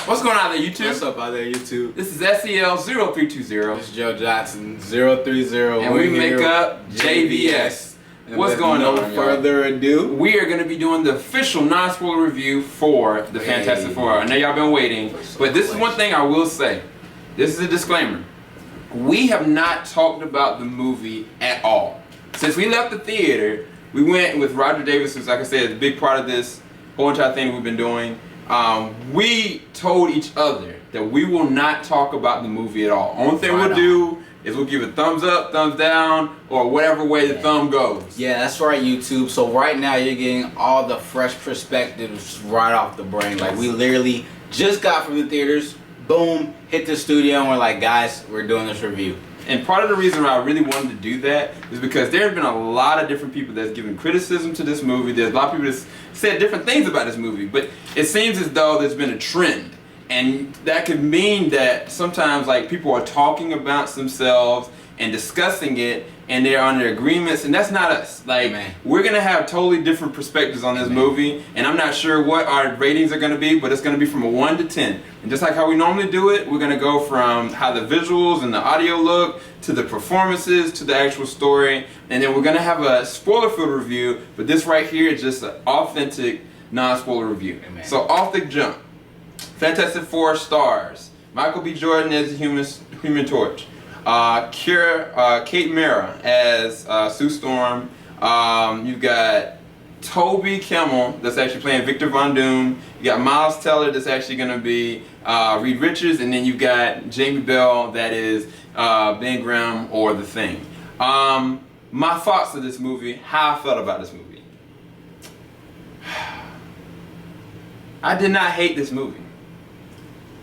What's going on there, YouTube? What's up out there, YouTube? This is SEL0320. This is Joe Johnson 030. And we make up JVS. What's going on, no further ado, we are going to be doing the official non-spoiler review for the Fantastic Four. I know y'all been waiting, but this is one thing I will say. This is a disclaimer. We have not talked about the movie at all. Since we left the theater, we went with Roger Davis, who's, like I said, a big part of this whole entire thing we've been doing. We told each other that we will not talk about the movie at all. Only thing we'll do is we'll give a thumbs up, thumbs down, or whatever way the thumb goes. Yeah, that's right, YouTube. So right now you're getting all the fresh perspectives right off the brain. Like, we literally just got from the theaters, boom, hit the studio, and we're like, guys, we're doing this review. And part of the reason why I really wanted to do that is because there have been a lot of different people that's given criticism to this movie. There's a lot of people that's said different things about this movie, but it seems as though there's been a trend. And that could mean that sometimes, like, people are talking about themselves and discussing it, and they're under agreements, and that's not us. Like, we're gonna have totally different perspectives on this movie, and I'm not sure what our ratings are gonna be, but it's gonna be from a 1 to 10. And just like how we normally do it, we're gonna go from how the visuals and the audio look, to the performances, to the actual story, and then we're gonna have a spoiler-filled review, but this right here is just an authentic, non-spoiler review. So off the jump, Fantastic Four stars: Michael B. Jordan as the Human Torch, Kate Mara as Sue Storm. You've got Toby Kebbell that's actually playing Victor Von Doom. You got Miles Teller that's actually going to be Reed Richards, and then you've got Jamie Bell that is Ben Grimm or The Thing. My thoughts of this movie, how I felt about this movie. I did not hate this movie,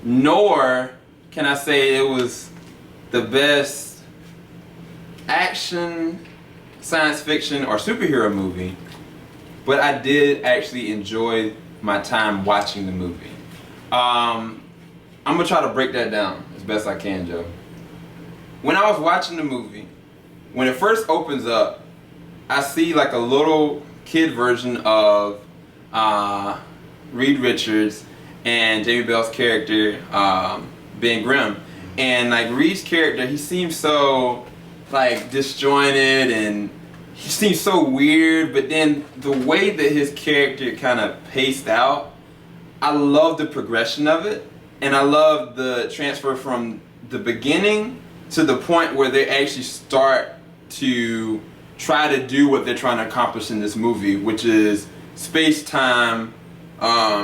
nor can I say it was the best action, science fiction, or superhero movie, but I did actually enjoy my time watching the movie. I'm gonna try to break that down as best I can, Joe. When I was watching the movie, when it first opens up, I see like a little kid version of Reed Richards and Jamie Bell's character, Ben Grimm. And like Reed's character, he seems so like disjointed and he seems so weird, but then the way that his character kind of paced out, I love the progression of it, and I love the transfer from the beginning to the point where they actually start to try to do what they're trying to accomplish in this movie, which is space-time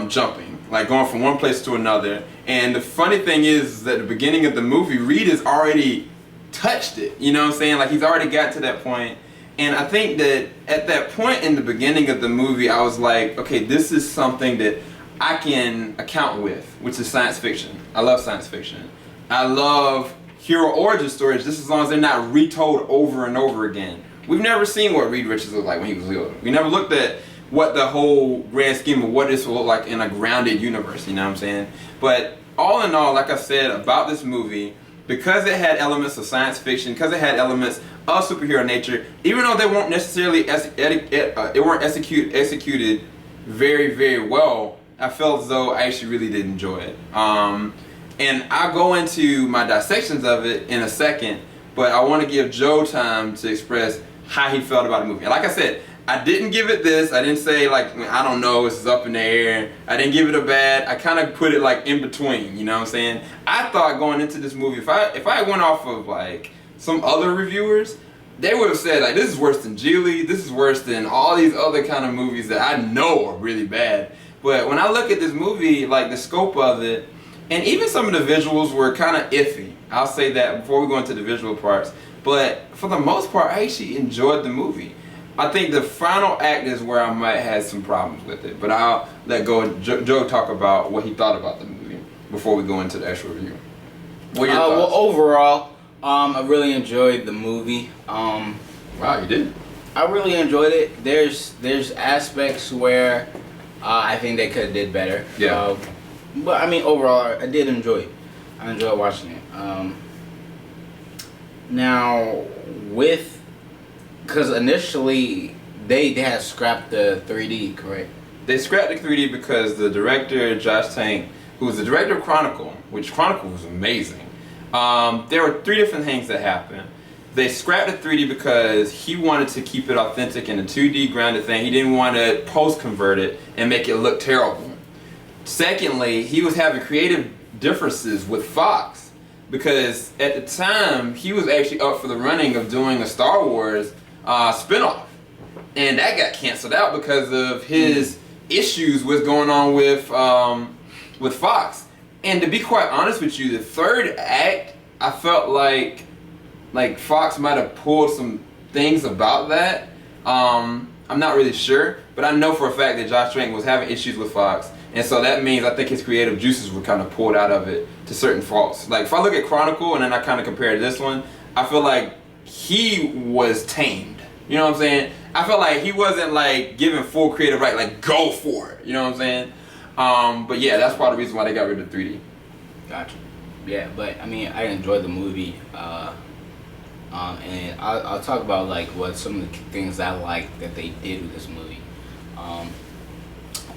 jumping, like going from one place to another. And the funny thing is that at the beginning of the movie, Reed has already touched it, you know what I'm saying? Like, he's already got to that point. And I think that at that point in the beginning of the movie, I was like, okay, this is something that I can account with, which is science fiction. I love science fiction. I love hero origin stories, just as long as they're not retold over and over again. We've never seen what Reed Richards looked like when he was little. We never looked at what the whole grand scheme of what this will look like in a grounded universe, you know what I'm saying? But all in all, like I said about this movie, because it had elements of science fiction, because it had elements of superhero nature, even though they weren't necessarily executed very, very well, I felt as though I actually really did enjoy it. And I'll go into my dissections of it in a second, but I want to give Joe time to express how he felt about the movie. And like I said, I didn't give it this. I didn't say, like, I don't know, this is up in the air. I didn't give it a bad. I kind of put it like in between, you know what I'm saying? I thought going into this movie, if I went off of like some other reviewers, they would have said, like, this is worse than Geely, this is worse than all these other kind of movies that I know are really bad. But when I look at this movie, like the scope of it, and even some of the visuals were kind of iffy. I'll say that before we go into the visual parts. But for the most part, I actually enjoyed the movie. I think the final act is where I might have some problems with it, but I'll let Joe talk about what he thought about the movie before we go into the actual review. What are your thoughts? Well, overall, I really enjoyed the movie. Wow, you did? I really enjoyed it. There's aspects where I think they could have did better. Yeah. But I mean, overall, I did enjoy it. I enjoyed watching it. Now, because initially they had scrapped the 3D, correct? They scrapped the 3D because the director, Josh Tank, who was the director of Chronicle, which Chronicle was amazing, there were 3 different things that happened. They scrapped the 3D because he wanted to keep it authentic in a 2D grounded thing. He didn't want to post-convert it and make it look terrible. Secondly, he was having creative differences with Fox because at the time, he was actually up for the running of doing a Star Wars spinoff. And that got canceled out because of his issues with going on with Fox. And to be quite honest with you, the 3rd act, I felt like Fox might have pulled some things about that. I'm not really sure, but I know for a fact that Josh Trank was having issues with Fox, and so that means I think his creative juices were kind of pulled out of it to certain faults. Like if I look at Chronicle and then I kind of compare to this one, I feel like he was tamed. You know what I'm saying? I felt like he wasn't like given full creative right, like go for it. You know what I'm saying? But yeah, that's part of the reason why they got rid of 3D. Gotcha. Yeah, but I mean, I enjoyed the movie. And I'll talk about like what some of the things I like that they did with this movie,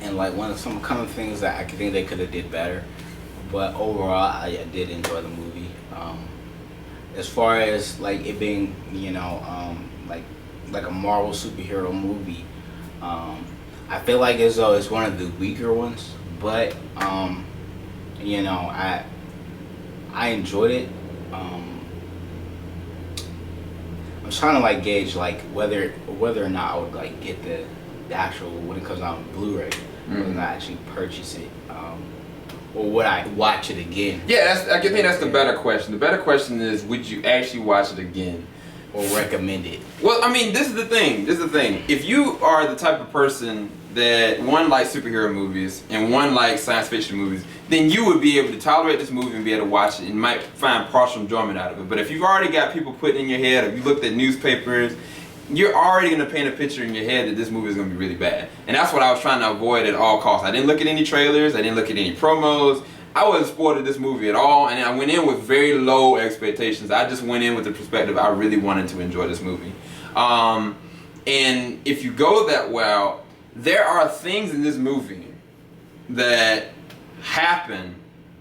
and like some common things that I think they could have did better. But overall, I did enjoy the movie. As far as like it being, like a Marvel superhero movie, I feel like as though it's one of the weaker ones. But I enjoyed it. I'm trying to like gauge like whether or not I would like get the actual when it comes out on Blu-ray, whether or not I actually purchase it, or would I watch it again? Yeah, I think that's the better question. The better question is, would you actually watch it again? Or recommend it? Well, I mean, this is the thing. If you are the type of person that one likes superhero movies and one likes science fiction movies, then you would be able to tolerate this movie and be able to watch it and might find partial enjoyment out of it. But if you've already got people putting in your head, or you looked at newspapers, you're already going to paint a picture in your head that this movie is going to be really bad. And that's what I was trying to avoid at all costs. I didn't look at any trailers. I didn't look at any promos. I wasn't spoiled at this movie at all, and I went in with very low expectations. I just went in with the perspective I really wanted to enjoy this movie. And if you go that well, there are things in this movie that happen,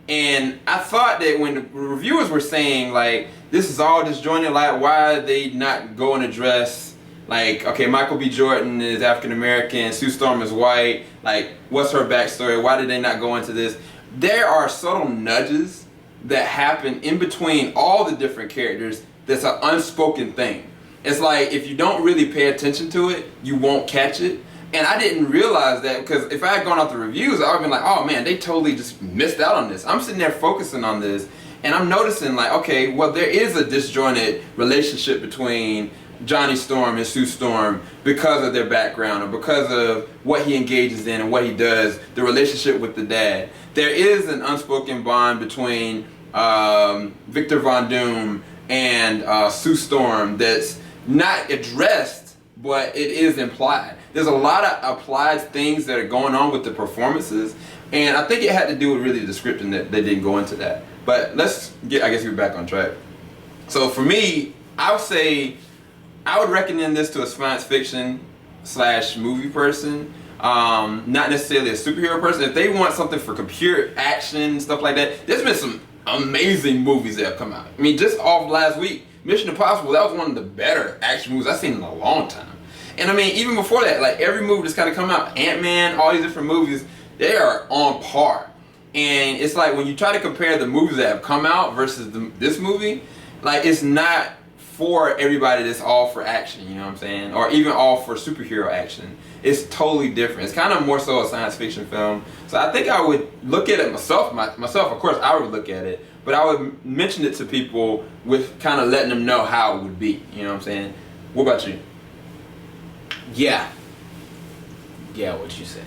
and I thought that when the reviewers were saying like this is all disjointed, like why are they not go and address like, okay, Michael B. Jordan is African American, Sue Storm is white, like what's her backstory, why did they not go into this? There are subtle nudges that happen in between all the different characters that's an unspoken thing. It's like if you don't really pay attention to it, you won't catch it. And I didn't realize that because if I had gone off the reviews, I would have been like, oh man, they totally just missed out on this. I'm sitting there focusing on this and I'm noticing like, okay, well there is a disjointed relationship between Johnny Storm and Sue Storm because of their background or because of what he engages in and what he does, the relationship with the dad. There is an unspoken bond between Victor Von Doom and Sue Storm that's not addressed, but it is implied. There's a lot of applied things that are going on with the performances, and I think it had to do with really the script and that they didn't go into that. But let's get, I guess we're back on track. So for me, I would say I would recommend this to a science fiction / movie person, not necessarily a superhero person. If they want something for computer action, stuff like that, there's been some amazing movies that have come out. I mean, just off last week, Mission Impossible, that was one of the better action movies I've seen in a long time. And I mean, even before that, like every movie that's kind of come out, Ant-Man, all these different movies, they are on par. And it's like when you try to compare the movies that have come out versus this movie, like it's not for everybody that's all for action, you know what I'm saying? Or even all for superhero action. It's totally different. It's kind of more so a science fiction film. So I think I would look at it myself, of course I would look at it, but I would mention it to people with kind of letting them know how it would be, you know what I'm saying? What about you? Yeah, what you said.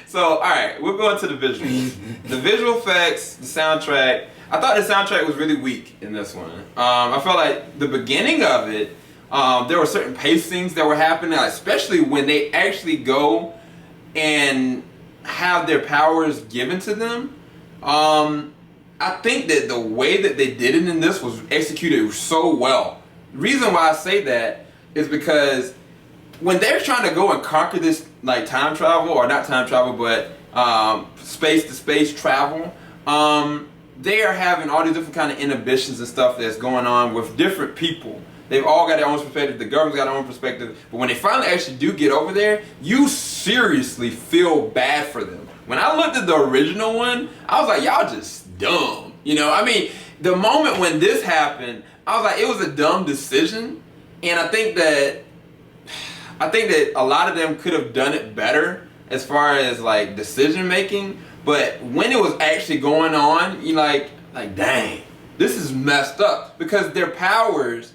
So, alright, we're going to the visuals. The visual effects, the soundtrack. I thought the soundtrack was really weak in this one. I felt like the beginning of it, there were certain pacings that were happening, especially when they actually go and have their powers given to them. I think that the way that they did it in this was executed so well. The reason why I say that is because when they're trying to go and conquer this like time travel, or not time travel, but space to space travel. They are having all these different kind of inhibitions and stuff that's going on with different people. They've all got their own perspective. The government's got their own perspective. But when they finally actually do get over there, you seriously feel bad for them. When I looked at the original one, I was like, y'all just dumb. You know, I mean, the moment when this happened, I was like, it was a dumb decision. And I think that a lot of them could have done it better as far as like decision making. But when it was actually going on, you're like dang, this is messed up. Because their powers,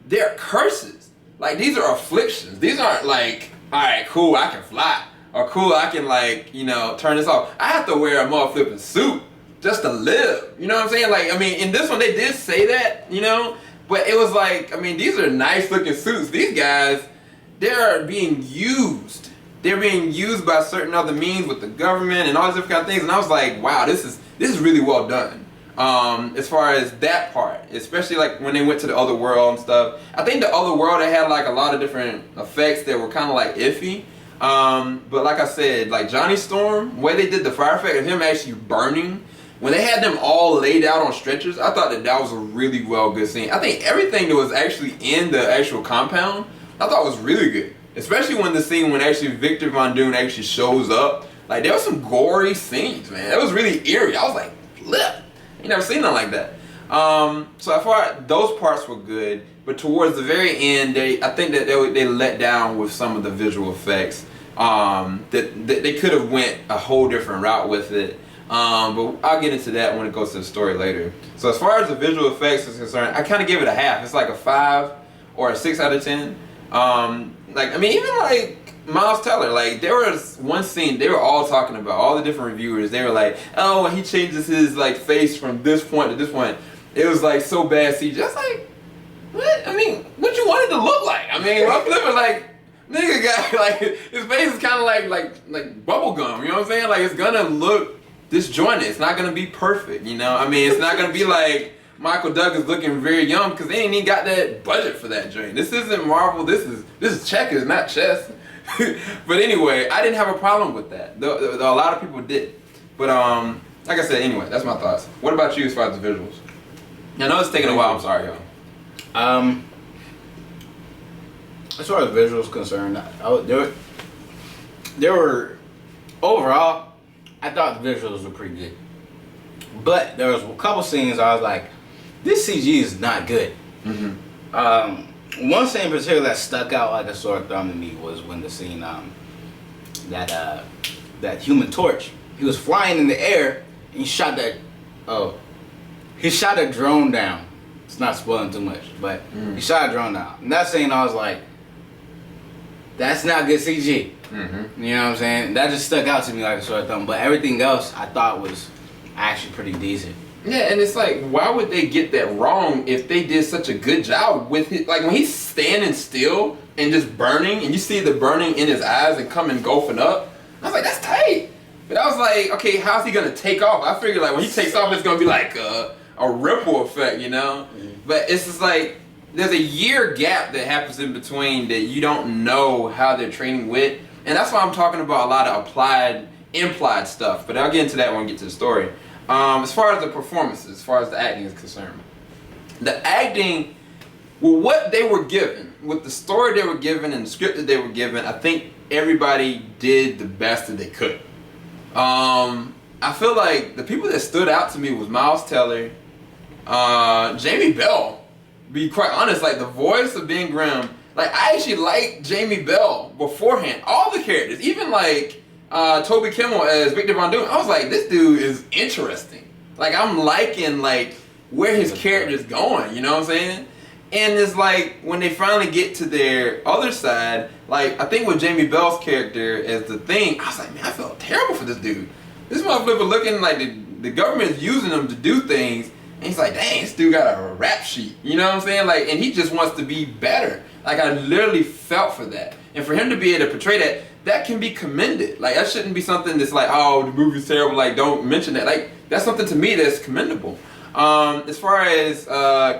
they're curses. Like, these are afflictions. These aren't like, all right, cool, I can fly. Or cool, I can like, you know, turn this off. I have to wear a motherfucking suit just to live. You know what I'm saying? Like, I mean, in this one, they did say that, you know. But it was like, I mean, these are nice looking suits. These guys, they're being used. They're being used by certain other means with the government and all these different kind of things. And I was like, wow, this is really well done. As far as that part, especially like when they went to the other world and stuff. I think the other world, they had like a lot of different effects that were kind of like iffy. But like I said, like Johnny Storm, the way they did the fire effect of him actually burning, when they had them all laid out on stretchers, I thought that was a really well good scene. I think everything that was actually in the actual compound, I thought was really good. Especially when the scene when actually Victor Von Doom actually shows up. Like, there was some gory scenes, man. It was really eerie. I was like, flip. You never seen nothing like that. So as far as those parts were good, but towards the very end, I think that they let down with some of the visual effects. That they could have went a whole different route with it. But I'll get into that when it goes to the story later. So as far as the visual effects is concerned, I kind of give it a half. It's like a 5 or a 6 out of 10. Like, I mean, even like Miles Teller, like, there was one scene they were all talking about, all the different reviewers. They were like, oh, when he changes his like face from this point to this point, it was like so bad CG. Just like, what? I mean, what you want it to look like? I mean, I'm flipping like, nigga got like his face is kind of like bubble gum. You know what I'm saying? Like, it's gonna look disjointed. It's not gonna be perfect. You know? I mean, it's not gonna be like Michael Douglas looking very young because they ain't even got that budget for that joint. This isn't Marvel. This is checkers, not chess. But anyway, I didn't have a problem with that. A lot of people did. But like I said, anyway, that's my thoughts. What about you as far as the visuals? I know it's taking a while. I'm sorry, y'all. As far as visuals concerned, there were overall, I thought the visuals were pretty good. But there was a couple scenes I was like, this CG is not good. Mm-hmm. One scene in particular that stuck out like a sore thumb to me was when the scene that Human Torch, he was flying in the air and he shot a drone down. It's not spoiling too much, but he shot a drone down. And that scene I was like, that's not good CG. Mm-hmm. You know what I'm saying? That just stuck out to me like a sore thumb. But everything else I thought was actually pretty decent. Yeah, and it's like, why would they get that wrong if they did such a good job with it? Like, when he's standing still and just burning, and you see the burning in his eyes and come engulfing up, I was like, that's tight. But I was like, okay, how's he gonna take off? I figured like when he takes off, it's gonna be like a ripple effect, you know? Mm-hmm. But it's just like, there's a year gap that happens in between that you don't know how they're training with. And that's why I'm talking about a lot of implied stuff. But I'll get into that when we get to the story. As far as the performances, as far as the acting is concerned, the acting, well, what they were given, with the story they were given and the script that they were given, I think everybody did the best that they could. I feel like the people that stood out to me was Miles Teller, Jamie Bell. Be quite honest, like the voice of Ben Grimm, like I actually liked Jamie Bell beforehand. All the characters, even like Toby Kimmel as Victor Von Doom, I was like, this dude is interesting. Like, I'm liking like where his character's going, you know what I'm saying? And it's like when they finally get to their other side, like I think with Jamie Bell's character as the thing, I was like, man, I felt terrible for this dude. This motherfucker looking like the government is using him to do things, and he's like, dang, this dude got a rap sheet, you know what I'm saying? Like, and he just wants to be better. Like, I literally felt for that, and for him to be able to portray that. That can be commended. Like, that shouldn't be something that's like, oh, the movie's terrible, like, don't mention that. Like, that's something to me that's commendable. As far as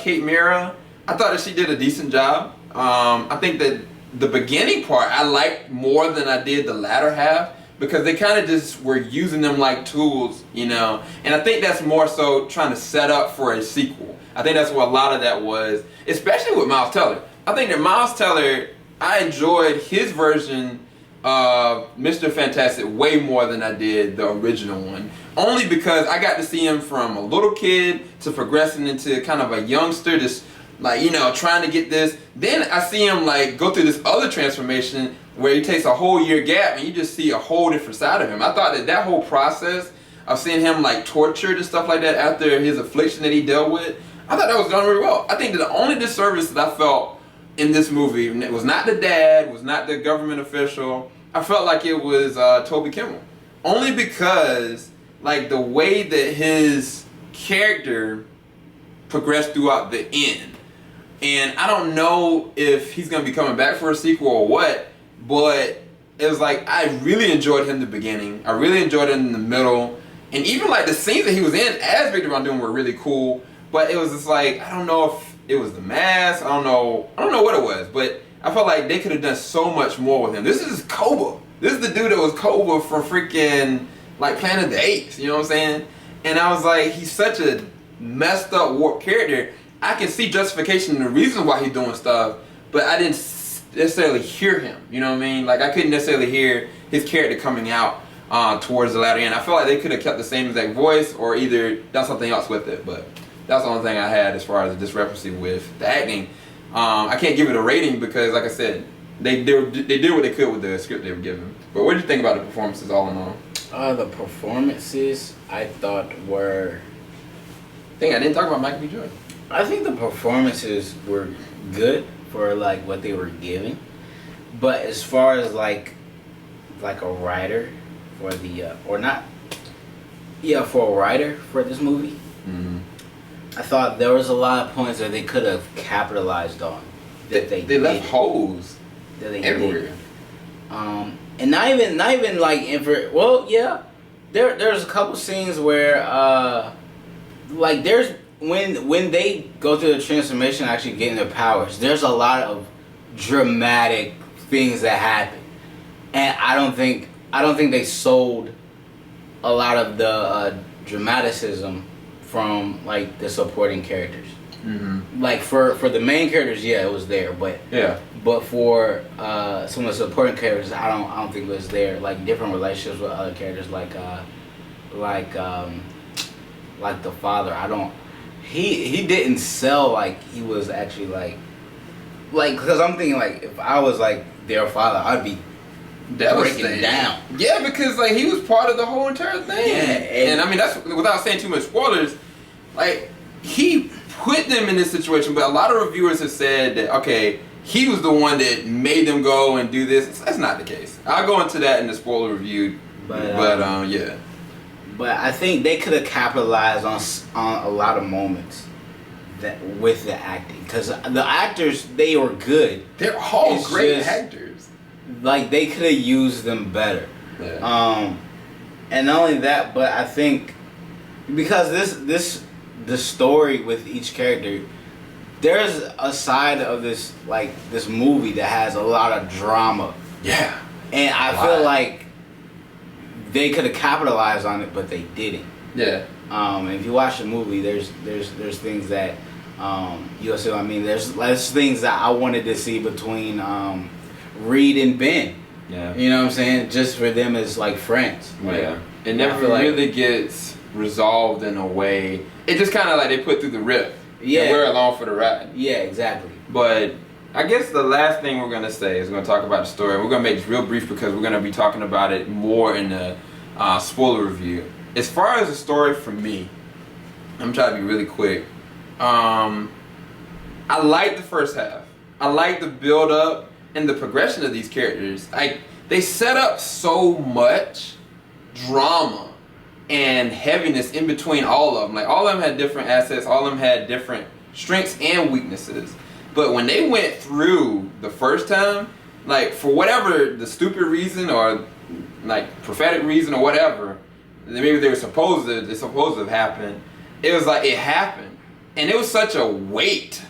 Kate Mara, I thought that she did a decent job. I think that the beginning part I liked more than I did the latter half, because they kind of just were using them like tools, you know. And I think that's more so trying to set up for a sequel. I think that's what a lot of that was, especially with Miles Teller. I think that Miles Teller, I enjoyed his version of Mr. Fantastic way more than I did the original one. Only because I got to see him from a little kid to progressing into kind of a youngster, just like, you know, trying to get this. Then I see him like go through this other transformation where he takes a whole year gap and you just see a whole different side of him. I thought that that whole process of seeing him like tortured and stuff like that after his affliction that he dealt with, I thought that was done really well. I think that the only disservice that I felt in this movie, it was not the dad, was not the government official. I felt like it was Toby Kimmel. Only because like the way that his character progressed throughout the end. And I don't know if he's going to be coming back for a sequel or what, but it was like I really enjoyed him in the beginning. I really enjoyed him in the middle. And even like the scenes that he was in as Victor Von Doom were really cool. But it was just like, I don't know if it was the mask. I don't know what it was. But I felt like they could have done so much more with him. This is Koba. This is the dude that was Koba from freaking like Planet of the Apes. You know what I'm saying? And I was like, he's such a messed up, warped character. I can see justification and the reason why he's doing stuff, but I didn't necessarily hear him. You know what I mean? Like I couldn't necessarily hear his character coming out towards the latter end. I felt like they could have kept the same exact voice or either done something else with it. But that's the only thing I had as far as the discrepancy with the acting. I can't give it a rating because, like I said, they did what they could with the script they were given. But what did you think about the performances all in all? The performances I thought were. I didn't talk about Michael B. Jordan. I think the performances were good for like what they were giving, but as far as like a writer for the for a writer for this movie, I thought there was a lot of points that they could have capitalized on. That they left holes that they everywhere. Did. And not even like there's a couple scenes where like there's when they go through the transformation and actually getting their powers, there's a lot of dramatic things that happen. And I don't think they sold a lot of the dramaticism from like the supporting characters. Like for the main characters, yeah, it was there, but for some of the supporting characters, I don't think it was there. Like different relationships with other characters, like the father. He didn't sell like he was actually like because I'm thinking like if I was like their father, I'd be breaking down. Yeah, because like he was part of the whole entire thing. Yeah, and I mean that's without saying too much spoilers. Like he put them in this situation, but a lot of reviewers have said that okay, he was the one that made them go and do this. That's not the case. I'll go into that in the spoiler review. But yeah. But I think they could have capitalized on a lot of moments that with the acting, because the actors, they were good. They're all great actors. Like they could have used them better. Yeah. And not only that, but I think because the story with each character, there's a side of this movie that has a lot of drama. Yeah. And I feel like they could have capitalized on it, but they didn't. Yeah. If you watch the movie, there's things that you'll see. I mean, there's things that I wanted to see between Reed and Ben. Yeah. You know what I'm saying? Just for them as like friends. Yeah. It never really gets resolved in a way. It just kind of like they put through the rip. Yeah. And we're along for the ride. Yeah, exactly. But I guess the last thing we're going to say is we're going to talk about the story. We're going to make this real brief because we're going to be talking about it more in the spoiler review. As far as the story for me, I'm trying to be really quick. I like the first half. I like the build up and the progression of these characters. They set up so much drama and heaviness in between all of them. Like all of them had different assets. All of them had different strengths and weaknesses. But when they went through the first time, like for whatever the stupid reason or like prophetic reason or whatever, maybe they were supposed to have happened. It was like it happened, and it was such a weight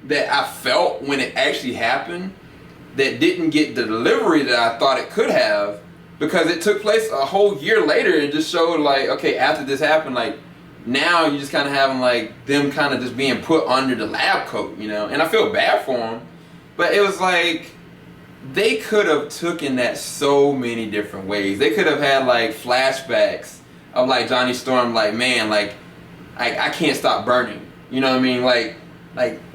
that I felt when it actually happened that didn't get the delivery that I thought it could have. because it took place a whole year later. It just showed like, okay, after this happened, like now you just kind of having like them kind of just being put under the lab coat, you know. And I feel bad for them, but it was like they could have taken that so many different ways. They could have had like flashbacks of like Johnny Storm, like, man, like I can't stop burning. You know what I mean? Like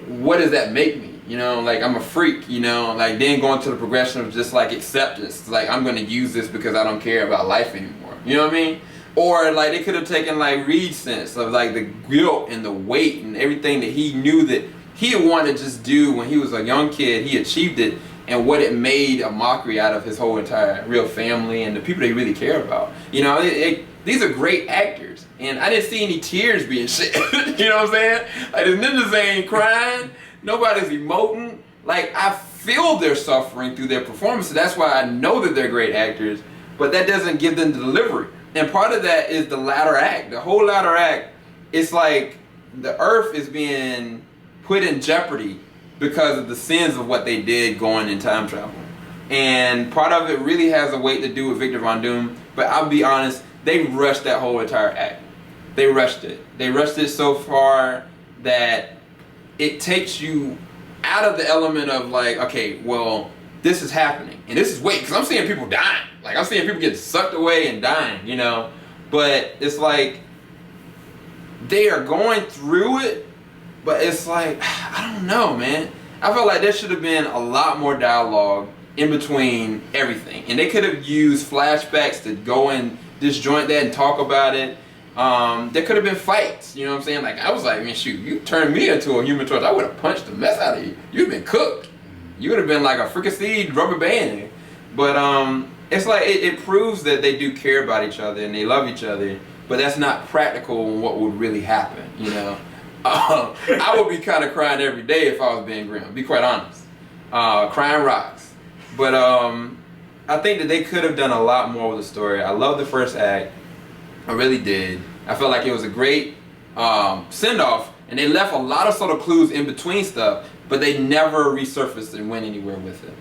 what does that make me? You know, like I'm a freak, you know, like then going to the progression of just like acceptance. Like I'm gonna use this because I don't care about life anymore. You know what I mean? Or like they could have taken like Reed's sense of like the guilt and the weight and everything that he knew that he had wanted to just do when he was a young kid. He achieved it, and what it made a mockery out of his whole entire real family and the people they really care about. You know, these are great actors, and I didn't see any tears being shed. You know what I'm saying? Like the ninjas ain't crying, nobody's emoting. Like I feel their suffering through their performances. That's why I know that they're great actors, but that doesn't give them the delivery. And part of that is the latter act. The whole latter act, it's like the earth is being put in jeopardy because of the sins of what they did going in time travel. And part of it really has a weight to do with Victor Von Doom, but I'll be honest, they rushed that whole entire act. They rushed it. They rushed it so far that it takes you out of the element of like, okay, well, this is happening. And this is weight, because I'm seeing people dying. Like, I'm seeing people get sucked away and dying, you know? But it's like, they are going through it, but it's like, I don't know, man. I felt like there should have been a lot more dialogue in between everything. And they could have used flashbacks to go and disjoint that and talk about it. There could have been fights, you know what I'm saying? Like, I was like, man, shoot, you turned me into a Human Torch. I would have punched the mess out of you. You'd been cooked. You would have been like a fricasseed rubber band. But it's like, it proves that they do care about each other and they love each other. But that's not practical in what would really happen, you know? I would be kind of crying every day if I was being grim, be quite honest. Crying rocks. But I think that they could have done a lot more with the story. I love the first act. I really did. I felt like it was a great send-off, and they left a lot of subtle clues in between stuff, but they never resurfaced and went anywhere with it.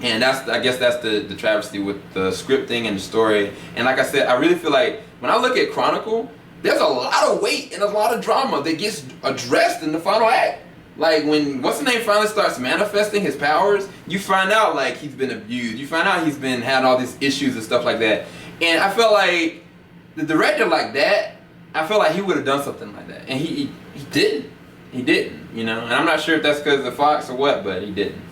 And I guess that's the travesty with the scripting and the story. And like I said, I really feel like when I look at Chronicle, there's a lot of weight and a lot of drama that gets addressed in the final act. Like when what's the name finally starts manifesting his powers, you find out like he's been abused. You find out he's been had all these issues and stuff like that. And I felt like the director like that, I felt like he would have done something like that. And he didn't. He didn't, you know. And I'm not sure if that's because of Fox or what, but he didn't.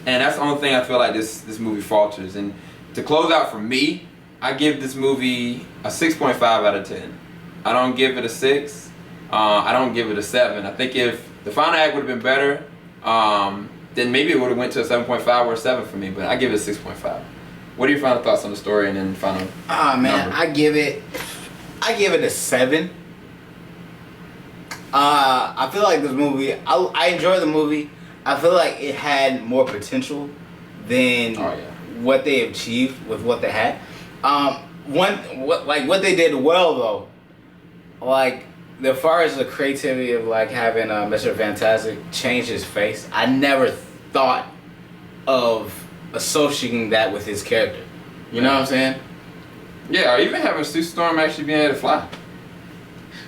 And that's the only thing I feel like this movie falters. And to close out for me, I give this movie a 6.5 out of 10. I don't give it a 6. I don't give it a 7. I think if the final act would have been better, then maybe it would have went to a 7.5 or a 7 for me. But I give it a 6.5. What are your final thoughts on the story and then final? Man, number? I give it a 7. I feel like this movie, I enjoy the movie. I feel like it had more potential than what they achieved with what they had. What they did well though, like as far as the creativity of like having Mr. Fantastic change his face, I never thought of associating that with his character. You know what I'm saying? Yeah, or even having Sue Storm actually being able to fly.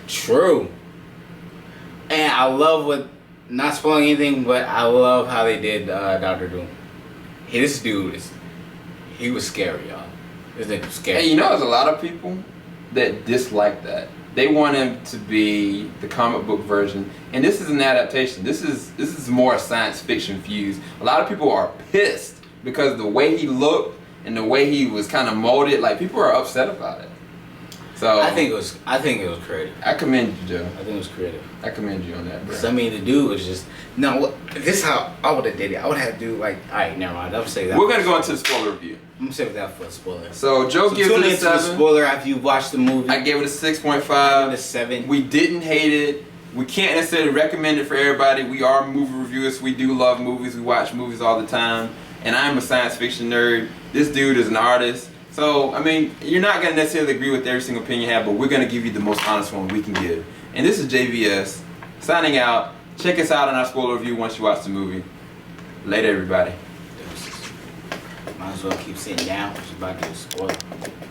True. And I love what, not spoiling anything, but I love how they did Dr. Doom. Hey, this dude he was scary, y'all. This nigga was scary. And you know, there's a lot of people that dislike that. They want him to be the comic book version, and this is an adaptation. This is more science fiction fused. A lot of people are pissed because the way he looked and the way he was kind of molded. Like people are upset about it. So I think it was creative. I commend you, Joe. I think it was creative. I commend you on that, bro. So I mean, the dude was just this is how I would have did it. I would have to do like, all right, never mind. I'll say that. We're gonna go into the spoiler review. I'm gonna save that for a spoiler. So Joe gives it a 7. The spoiler after you watched the movie. I gave it a 6.5. I gave it a 7. We didn't hate it. We can't necessarily recommend it for everybody. We are movie reviewers. We do love movies. We watch movies all the time. And I'm a science fiction nerd. This dude is an artist. So, I mean, you're not going to necessarily agree with every single opinion you have, but we're going to give you the most honest one we can give. And this is JVS signing out. Check us out on our spoiler review once you watch the movie. Later, everybody. Might as well keep sitting down. She's about to get spoiled.